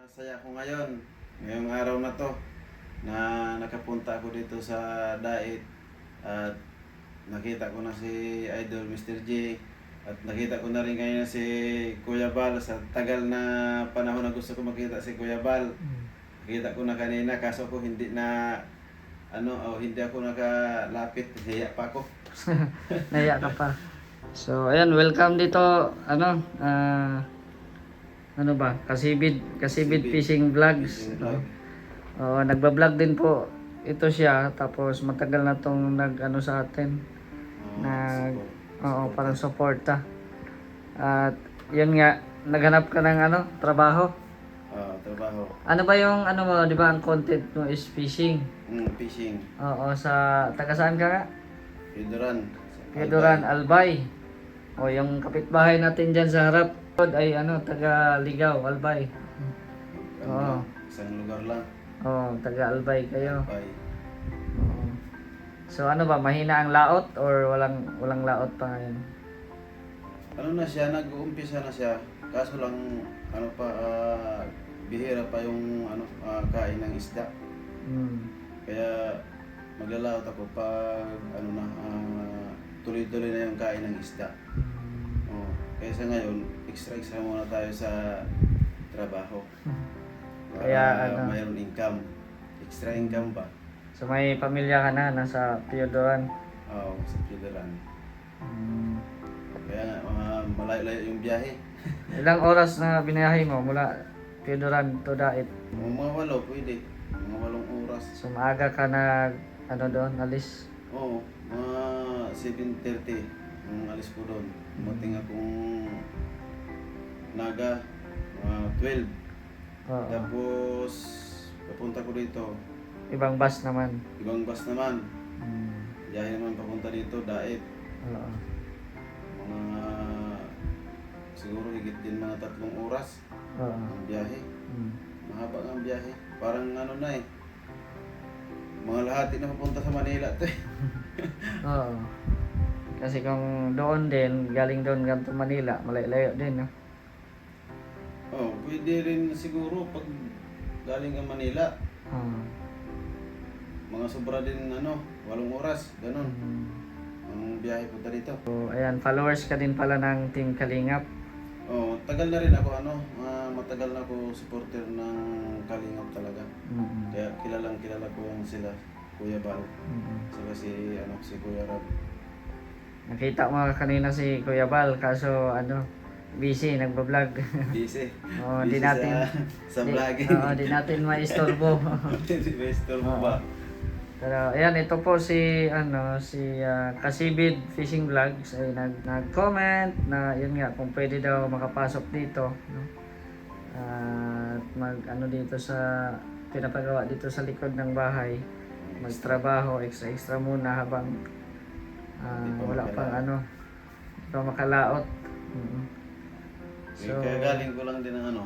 Masaya ako ngayon, ngayong araw na to, na nakapunta ako dito sa Dait at nakita ko na si Idol Mr. J at nakita ko na rin ngayon si Kuya Bal sa tagal na panahon na gusto ko makita si Kuya Bal. Nakita ko na kanina kaso ko hindi na hindi ako nakalapit, hiya pa ako. Naya ka pa. So, ayan, welcome dito, ano ba? Kasibid Fishing Vlogs. Fishing vlog. Nagba-vlog din po ito siya, tapos matagal na tong sa atin. Support. Parang suporta. At yun nga, naghanap ka ng trabaho. Trabaho. Ano ba yung mo, 'di ba, ang content mo is fishing? Fishing. Taga saan ka nga? Pidoran. Pidoran, Albay. O yung kapitbahay natin diyan sa harap ay taga Ligaw, Albay. Oo. Isang lugar lang. Taga Albay kayo. Bye. Oo. So ano ba, mahina ang laot or walang laot pa ngayon? Nag-uumpisa na siya. Kaso lang bihira pa yung kain ng isda. Kaya maglalaot ako pag tuloy-tuloy na yung kain ng isda. Kaya sa ngayon, extra muna tayo sa trabaho. Para Kaya mayroon income. Extra income ba? So may pamilya ka na, nasa Piodoran. Oo, sa Pidoran. Kaya nga, malayo-layo yung biyahe. Ilang oras na binayahe mo mula Piodoran to Dait? Mga 8, pwede. Mga 8 oras. So maaga ka na doon, alis? Oo, mga 7:30 nung alis ko doon. Dumating akong Naga, mga 12. Oo. Tapos, papunta ko dito. Ibang bus naman. Ibang bus naman. Biyahe naman papunta dito, Dait. Oo. Mga, siguro higit din mga 3 oras Oo. ang biyahe. Mahaba nga ang biyahe. Parang mga lahati na papunta sa Manila to eh. Oo. Kasi kung doon din, galing doon ganito Manila, malayo din, no? Pwede rin siguro pag galing ka Manila. Mga sobra din 8 oras, ganun. Ang biyahe punta dito. So, ayan, followers ka din pala ng Team Kalingap. Tagal na rin ako matagal na ako supporter ng Kalingap talaga. Kaya kilala ko yan sila, Kuya Bal. Saka si Kuya Rab. Nakita mo kanina si Kuya Bal, kaso busy, nagbablog. Busy. Di Busy natin sa vlogging. di natin maistorbo. Hindi ba istorbo ba? Pero ayan, ito po si Kasibid Fishing Vlogs ay nag-comment na yun nga, kung pwede daw makapasok dito, no? At dito sa pinapagawa dito sa likod ng bahay, magtrabaho extra muna habang wala pang hindi pa makalaot. So, Kaya galing ko lang din ng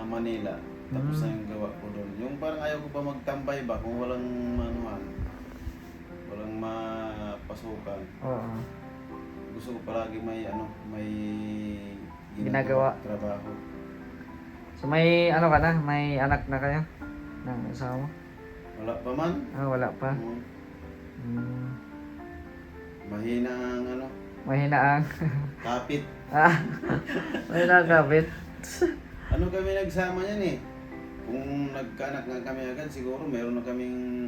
Manila. Tapos na yung gawa ko doon. Yung parang ayaw ko pa magtambay ba kung walang walang mapasukan. Oo. Gusto ko palagi may Ginagawa. trabaho. So may ka na? May anak na kayo? Ng asawa mo? Wala pa man. Wala pa. Mahina ang Mahina ang kapit. mahina ang kapit. Kami nagsama yan eh. Kung nagkaanak nga kami agad, siguro meron na kaming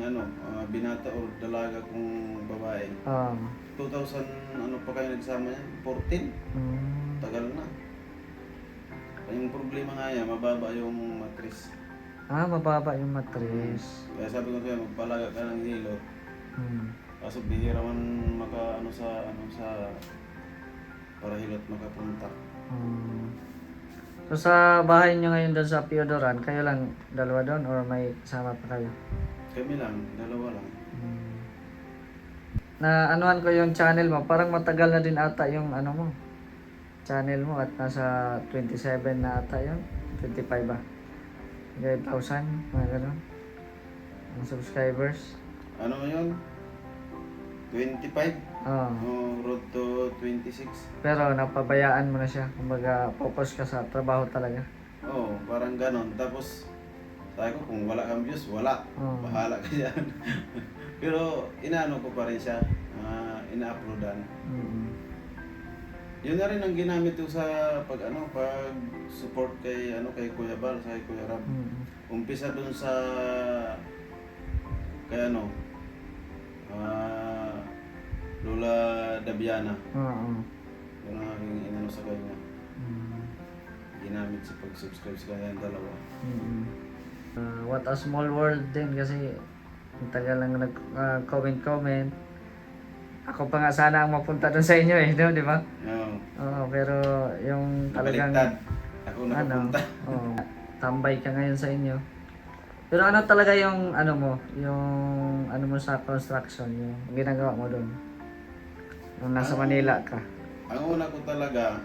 binata or dalaga kung babae. 2000 pa kayo nagsama yan? 14? Tagal na. Yung problema nga yan, mababa yung matris. Mababa yung matris. Kaya sabi ko sa'yo, magpalaga ka ng hilot. Kaso bihira man sa para hilot makapunta. So sa bahay nyo ngayon doon sa Piodoran, kayo lang dalawa doon or may kasama pa kayo? Kami lang, dalawa lang. Na anuhan ko yung channel mo, parang matagal na din ata yung mo, channel mo, at nasa 27 na ata yun, 25 ba? 5,000, mga gano'n, ang subscribers. Yun? 25? Road to 26. Pero napabayaan mo na siya, kumbaga focus ka sa trabaho talaga. Oo, parang ganon. Tapos, sabi ko, kung wala kang views, wala. Oo. Bahala ka dyan. Pero, inaano ko pa rin siya. Ina-uploadan. Mm. Yun na rin ang ginamit ko sa pag support kay Kuya Bal, sa kay Kuya Rab. Mm. Umpisa dun sa kay Lola Dabiana. Oo. Yun ang aking inano sa kanya. Mm. Ginamit sa pag-subscribe sa kanya yung dalawa. Mm. What a small world din kasi ang tagal lang comment. Ako pa nga sana ang mapunta doon sa inyo eh, no, di ba? Oo. Oo, pero yung talagang Nabaliktad. Ako nakapunta. oo, tambay ka ngayon sa inyo. Pero ano talaga yung yung ano mo sa construction, yung ginagawa mo doon? Nung nasa Manila ka. Ang una ko talaga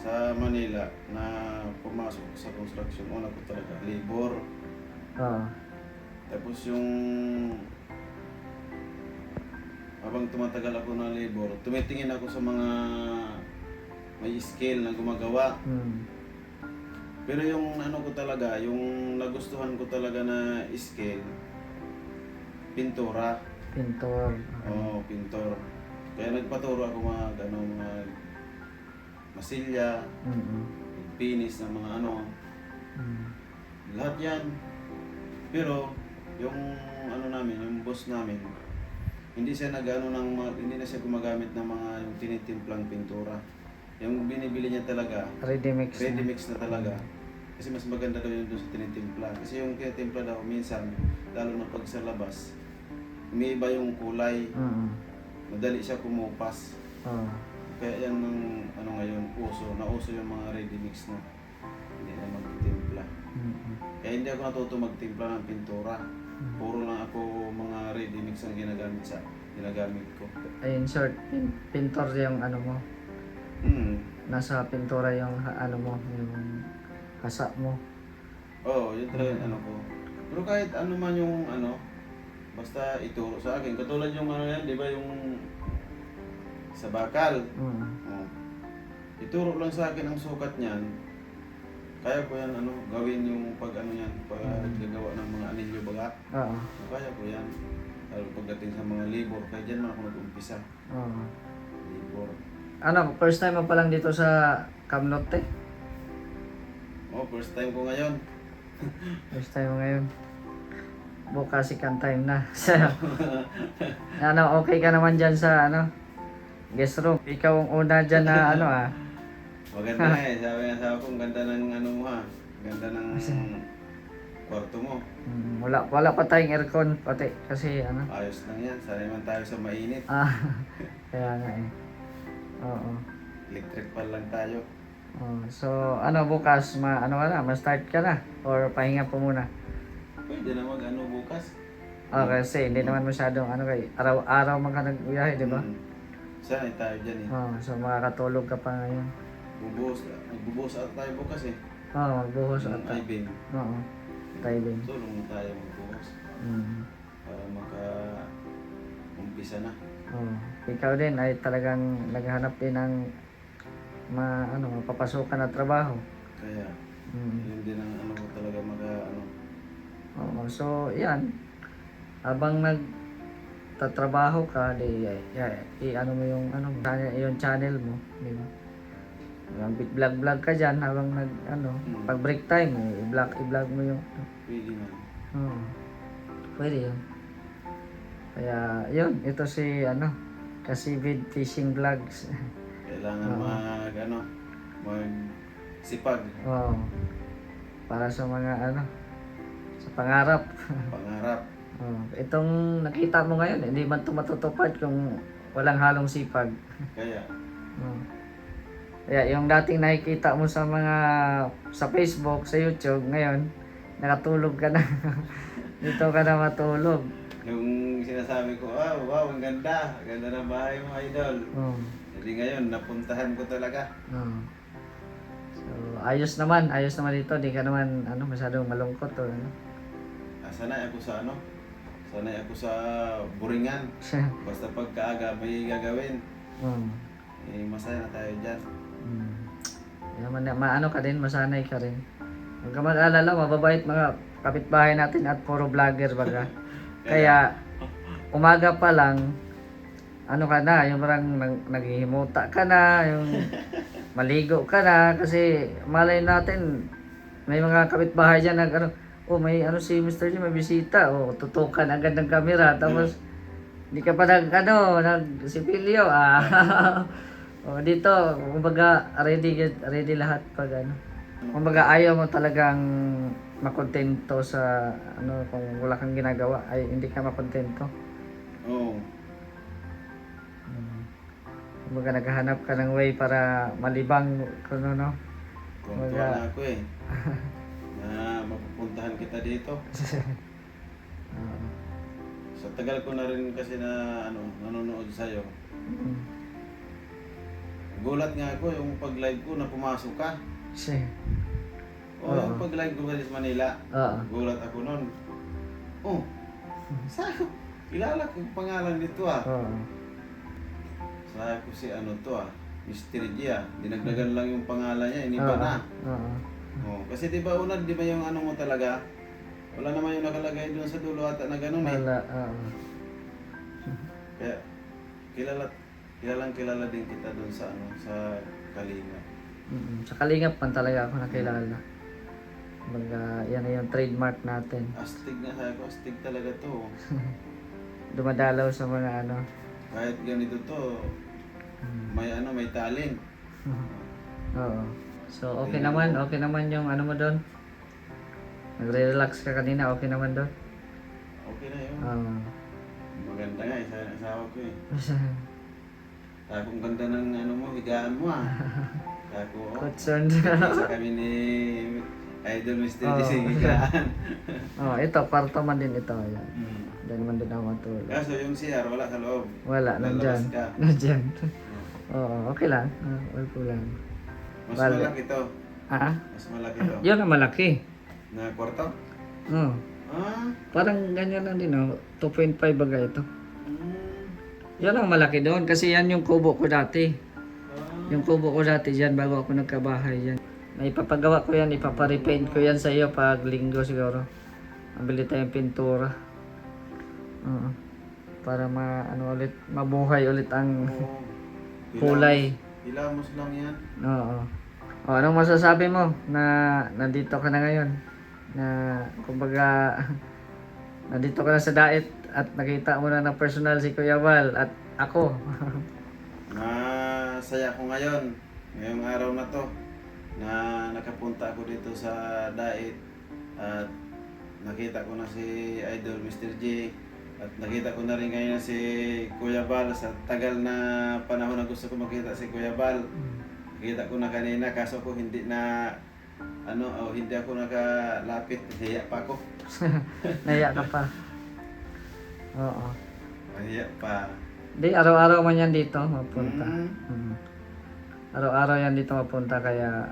sa Manila na pumasok sa construction, una ko talaga labor. Oo. Tapos yung habang tumatagal ako ng labor, tumitingin ako sa mga may skill na gumagawa. Mm. Pero yung ano ko talaga, yung nagustuhan ko talaga na skill, pintura. Pintor. Oo, pintor. Kaya nagpaturo ako mga masilya, Mm. pinis ng mga Mm. lahat yan. Pero yung namin, yung boss namin, hindi siya hindi na siya gumagamit ng mga yung tinitimplang pintura. Yung binibili niya talaga, Ready mix. ready mix na talaga. Kasi mas maganda daw yun doon sa tinitimpla. Kasi yung tinitimpla daw minsan, lalo na pag sa labas, umiiba yung kulay, Mm. madali siya kumupas. Oo. Kaya yan ng ngayon, nauso yung mga ready mix na hindi na magtimpla. Mm. Kaya hindi ako natuto magtimpla ng pintura. Puro lang ako mga ready mix ang ginagamit ko. Ay, in short, pintor yung ano mo. Nasa pintura yung yung hasa mo. Oo, yun talaga yung ko. Pero kahit ano man yung basta ituro sa akin. Katulad yung yan, di ba yung sa bakal. Mm. Oh. Ituro lang sa akin ang sukat niyan. Kaya ko yan gawin yung pag gagawa ng mga anilyo baga. Oo. Kaya ko yan. Lalo pagdating sa mga labor, kaya dyan man ako nag-umpisa. Oo. Labor. First time mo pa lang dito sa Camlote? First time ko ngayon. First time mo ngayon. Bukas second time na. Okay ka naman dyan sa guest room. Ikaw ang una dyan na Maganda sabi nga sa ako, ang ganda ng mo ha. Ganda ng kwarto mo. Wala pa tayong aircon pati kasi Ayos lang yan, sanay man tayo sa mainit. kaya nga eh. Oo. Electric pa lang tayo. So bukas ma-start ka na or pahinga po muna? Pwede na bukas. Kasi hindi naman masyadong araw-araw nag-uyahe, di ba? Sanay tayo dyan eh. So makakatulog ka pa ngayon. Magbubuhos at tayo bukas eh. Magbuhos Yung ata. I-beam. Oo. Timing. Tulong tayo magbuhos. Para umpisa na. Ikaw din ay talagang naghanap din ng mapapasukan na trabaho. Kaya, yun din ang ko talaga So, yan. Habang nagtatrabaho ka, mo yung channel mo, di ba? Vlog ka dyan habang pag break time, i-vlog mo yung Pwede man. pwede yun. Kaya, yun, ito si Kasibid Fishing Vlogs. Kailangan magsipag. Para sa mga sa pangarap. Pangarap. Itong nakita mo ngayon, hindi man ito matutupad kung walang halong sipag. Kaya, Kaya yung dating nakikita mo sa sa Facebook, sa YouTube, ngayon, nakatulog ka na. Dito ka na matulog. yung sinasabi ko, wow, ang ganda. Ganda ng bahay mo, idol. Hindi ngayon, napuntahan ko talaga. So, ayos naman dito. Di ka naman masyadong malungkot o Sanay ako sa sanay ako sa buringan. Basta pagkaaga may gagawin. Masaya na tayo dyan. Ka din, masanay ka rin. Huwag ka mag-alala, mababait mga kapitbahay natin at puro vlogger baga. Kaya umaga pa lang, ano ka na, yung parang naghihimuta ka na, yung maligo ka na, kasi malay natin, may mga kapitbahay dyan nag ano, oh may ano si Mr. J, may bisita, oh tutukan agad ng camera, tapos hindi ka pa nag sipilyo, oh dito, kumbaga ready lahat pag ano. Kumbaga ayaw mo talagang makontento sa ano, kung wala kang ginagawa ay hindi ka makontento. Oo. Kumbaga naghahanap ka ng way para malibang kung ano, no. Tuntua na ako eh. Na mapupuntahan kita dito. Sa tagal ko na rin kasi na nanonood sa'yo. Gulat nga ako yung pag-live ko na pumasok ka. Kasi, Yung pag-live ko sa Manila. oo. Gulat ako nun. Oh, sa'yo. Kilala ko yung pangalan nito ah. Oo. Sabi ko si ano to ah. Mr. G ah. Dinagdagan lang yung pangalan niya. Iniba na. Oo. Oh, kasi di ba una, di ba yung ano mo talaga? Wala naman yung nakalagay doon sa dulo ata na ganun eh. Wala, oo. Kaya kilalang-kilala din kita doon sa ano, sa Kalinga. Sa Kalingap man talaga ako nakilala. Kumbaga, yan na yung trademark natin. Astig na sabi ko, astig talaga to. Dumadalaw sa mga ano. Kahit ganito to, may talent. Oo. So, okay naman yung ano mo doon. Nagre-relax ka kanina, okay naman doon. Okay na yun. Oo. Maganda nga, isa ng asawa ko eh. Sabi ko, ang ganda ng ano mo, higaan mo ah. Sabi ko, Concerned. isa kami ni Idol Mr. G sa higaan. Oh, ito, kwarto man din ito. Yan. Diyan man din ako matulog. Kaso yung CR, wala sa loob. Wala, nandyan. Lalabas ka. Nandyan. Oo, okay lang. Okay lang. Mas Bale. malaki to. Mas malaki to. Yun ang malaki. Na kwarto? Oo. Ah, Parang ganyan lang din, oh. 2.5 baga ito. mm, Yan ang malaki doon kasi yan yung kubo ko dati. ah, Yung kubo ko dati dyan bago ako nagkabahay dyan. May ipapagawa ko yan, ipaparepaint ko yan sa iyo pag linggo siguro. Mabili tayong pintura. Oo. Para mabuhay ulit ang oo. kulay. Ilamos lang yan. Oo. O, anong masasabi mo na nandito ka na ngayon? Na kumbaga nandito ka na sa Dait at nakita mo na ng personal si Kuya Val at ako. Masaya ko ngayon, ngayong araw na to, na nakapunta ako dito sa Dait at nakita ko na si Idol Mr. J at nakita ko na rin ngayon si Kuya Val sa tagal na panahon na gusto ko makita si Kuya Val. Nakita ko na kanina kaso ko hindi na hindi ako nakalapit, hiya pa ako. Naiyak ka pa. Oo. Hiya pa. Di, araw-araw man yan dito mapunta. Mm. Araw-araw yan dito mapunta kaya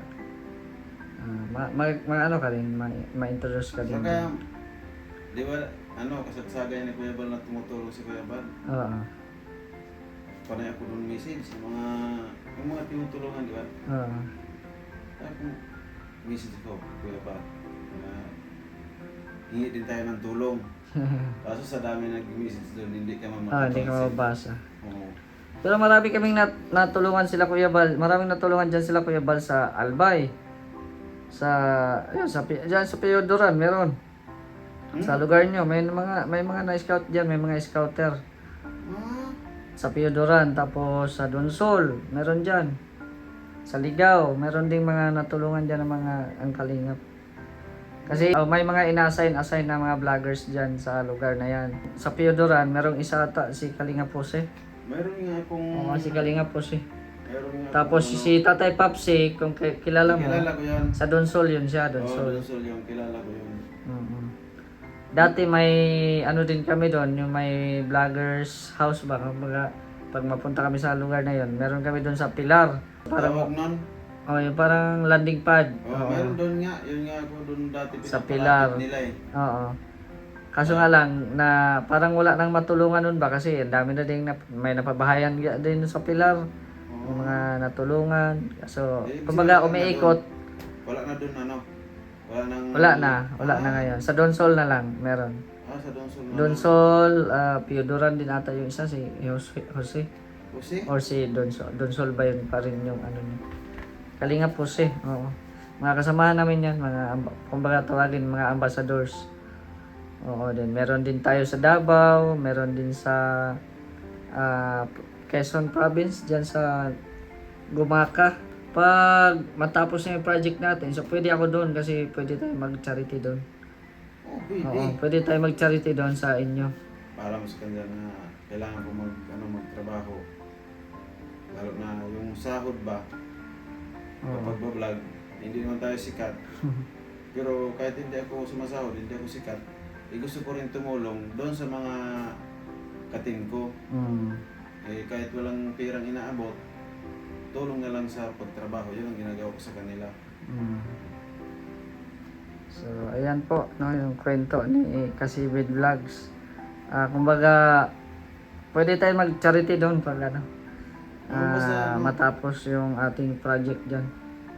ano ka rin, ma-introduce ka din. Saka, di ba, kasagsagay ni Kuya Bal na tumutulong si Kuya Bal. Oo. Panay ako doon message sa yung mga tinutulungan, di ba? Oo. Ako, message ko, Kuya Bal, na hingi din tayo ng tulong. Kaso sa dami nag-message doon, hindi ka Hindi ka mababasa. Oo. Pero marami kaming natulungan sila Kuya Bal. Maraming natulungan dyan sila Kuya Bal sa Albay. Diyan sa Piodoran, meron. Sa lugar nyo, may mga na-scout dyan, may mga scouter. Sa Piodoran, tapos sa Donsol, meron dyan. Sa Ligao, meron ding mga natulungan dyan ng mga ang Kalingap. Kasi may mga ina-assign na mga vloggers dyan sa lugar na yan. Sa Piodoran, merong isa ata si Kalingap Jose. Meron nga akong... Oo, si Kalingap Jose. Meron nga Tapos akong, si Tatay Papsi, kung kilala mo, kilala ko yan. sa Donsol yun siya, Oo, Donsol. Donsol yung kilala ko yun. Dati may ano din kami doon, yung may vloggers house ba, kumbaga pag mapunta kami sa lugar na yon, meron kami doon sa Pilar. Tawag nun? Yung parang landing pad. Oo, meron doon nga. Yun nga ako doon dati Sa pinapalapit Pilar. nila eh. Oo. Kaso nga lang na parang wala nang matulungan nun ba kasi ang dami na din may napabahayan din sa Pilar. Yung mga natulungan. So, Eh, kumbaga wala na umiikot. Wala na doon Wala nang... Wala na ngayon. Sa Donsol na lang, meron. Sa Donsol na. Donsol, Piodoran din ata yung isa, si Jose. Jose? Or si Donsol. Donsol ba yun pa rin yung ano niya? Kalingap Jose, oo. Mga kasamahan namin yan, kumbaga tawagin, mga ambassadors. Oo din. Meron din tayo sa Davao, meron din sa Quezon Province, dyan sa Gumaca. Pag matapos na yung project natin, so pwede ako doon kasi pwede tayo mag-charity doon. Oh, pwede. Oo, pwede tayo mag-charity doon sa inyo. Para mas kanya na kailangan ko magtrabaho. Lalo na yung sahod ba, kapag vlog hindi naman tayo sikat. Pero kahit hindi ako sumasahod, hindi ako sikat, gusto ko rin tumulong doon sa mga katim ko. Kahit walang pirang inaabot, tulong na lang sa pagtrabaho. Yun ang ginagawa ko sa kanila. So, ayan po, no, yung kwento ni Kasibid Vlogs. Kumbaga, pwede tayo mag-charity doon pag ano, matapos yung ating project dyan.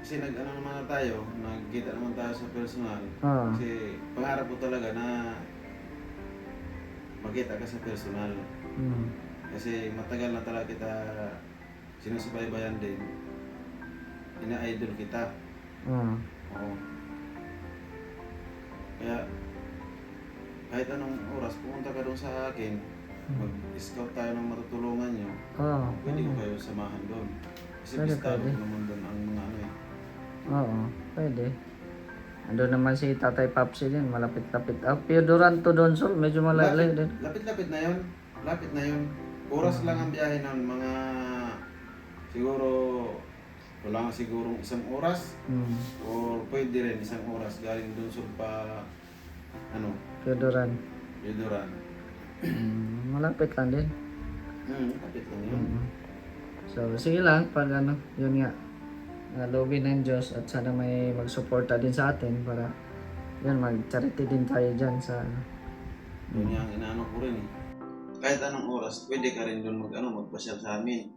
Kasi nag-ano naman na tayo, nagkita naman tayo sa personal. Oo. Kasi pangarap ko talaga na makita ka sa personal. Kasi matagal na talaga kita sinusubaybayan din. Ina-idol kita. Oo. Kaya kahit anong oras pumunta ka doon sa akin, mag-scout tayo ng matutulungan nyo. Pwede ko kayo samahan doon. Kasi Pwede, bistado pwede. ko naman doon ang mga ano eh. Oo, pwede. Ando naman si Tatay Papsi din, malapit-lapit. Piodoran to Donsol, medyo malayo din. Lapit-lapit na yun. Lapit na yun. Oras lang ang biyahe ng mga siguro wala nga sigurong 1 oras or pwede rin 1 oras galing Donsol pa ano Piodoran. Piodoran. Malapit lang din. Lapit lang yun. So, sige lang, pag ano, yun nga, loobin ng Diyos at sana may magsuporta din sa atin para yun, mag-charity din tayo dyan sa ano. Yun yung inaano ko rin eh. Kahit anong oras, pwede ka rin doon magpasyal sa amin.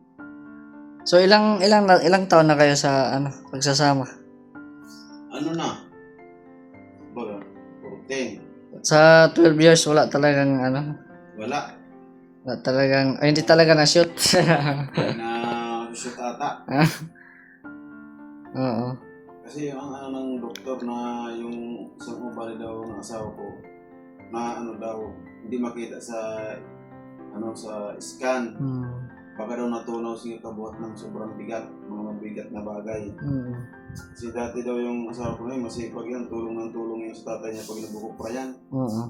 So, ilang taon na kayo sa ano, pagsasama? Ano na? Baga, 14. Sa 12 years, wala talagang ano, Wala. wala talagang, hindi talaga na-shoot. Na shoot ata. Oo. Kasi yung ang ano ng doktor na yung isang ubali daw ng asawa ko na ano daw hindi makita sa ano sa scan. Baka daw natunaw siya kabuhat ng sobrang bigat, mga mabigat na bagay. Kasi dati daw yung asawa ko na masipag yan, tulong ng tulong yung sa tatay niya pag nabukok pa yan. Oo.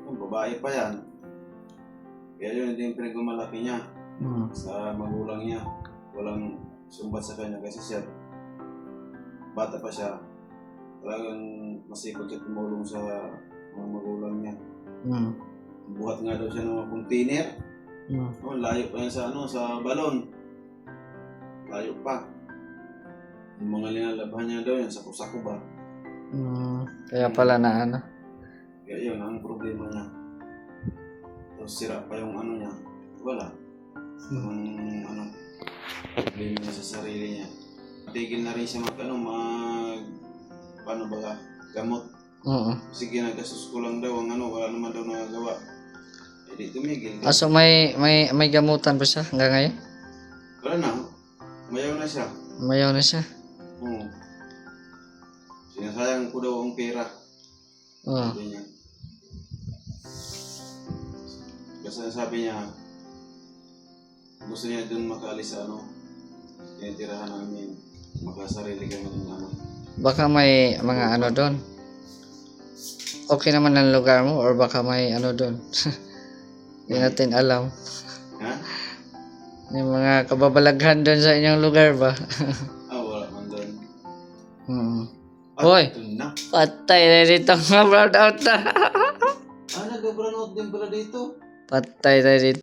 Yung babae pa yan. Kaya yun hindi yung pinagmamalaki niya sa magulang niya. Walang sumbat sa kanya kasi siya bata pa siya. Talagang masipag siya tumulong sa mga magulang niya. Buhat nga daw siya ng mga container. Layo pa yan sa sa balon. Layo pa. Yung mga linalabhan niya daw yan, sako-sako ba? Kaya pala na ano. Kaya yun ang problema niya. Tapos sira pa yung ano niya. Wala. Yung problema niya sa sarili niya. Tigil na rin siya paano ba gamot. Sige, nagastos ko lang daw ang wala naman daw nagagawa. Di tumigil. So may gamutan ba siya hanggang ngayon? Wala na. Mayaw na siya. Mayaw na siya. Oo. Sinasayang ko daw ang pera. Sabi niya. Kasi sabi niya, gusto niya dun makaalis sa tinitirahan namin. Makasarili kami ng Baka may mga ano doon. Okay naman ang lugar mo or baka may ano doon. Hindi natin alam. Ha? May mga kababalaghan doon sa inyong lugar ba? Wala man doon. Hoy! Na. Patay na dito mga brown out na. Nag-brown out din pala dito. Patay na dito.